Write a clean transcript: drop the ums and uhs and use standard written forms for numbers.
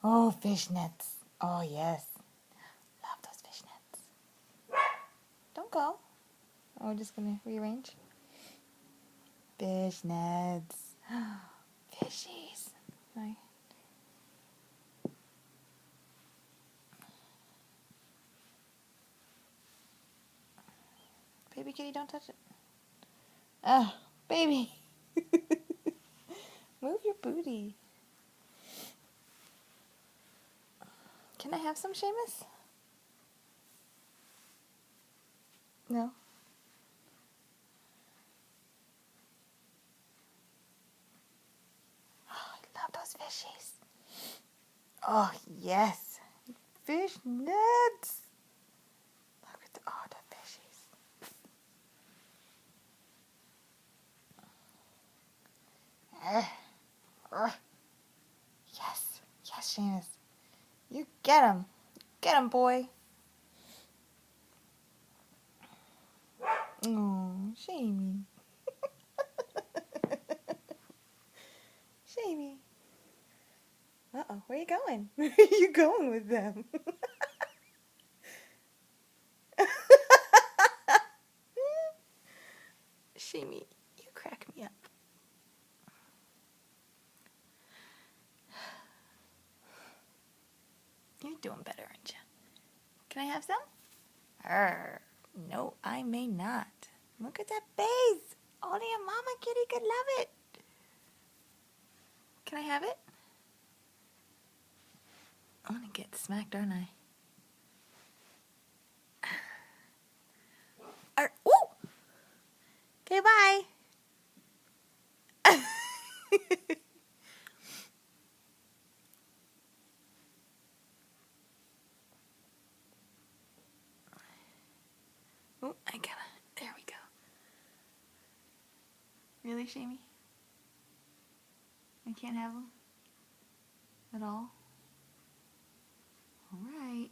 Oh, fishnets. Oh, yes. Love those fishnets. Don't go. Oh, we're just going to rearrange. Fishnets. Fishies. Sorry. Baby kitty, don't touch it. Oh, baby. Move your booty. Can I have some, Seamus? No. Oh, I love those fishies. Oh, yes. Fish nets. Look at the fishies. Yes. Yes, Seamus. You get him. Get him, boy. Oh, Shamey. Shamey. Uh-oh, where you going? Where are you going with them? Shamey, you crack me up. You're doing better, aren't you? Can I have some? No, I may not. Look at that face. Only a mama kitty could love it. Can I have it? I'm gonna get smacked, aren't I? Ooh! Okay, bye. Oh, there we go. Really, Shamey? I can't have them? At all? Alright.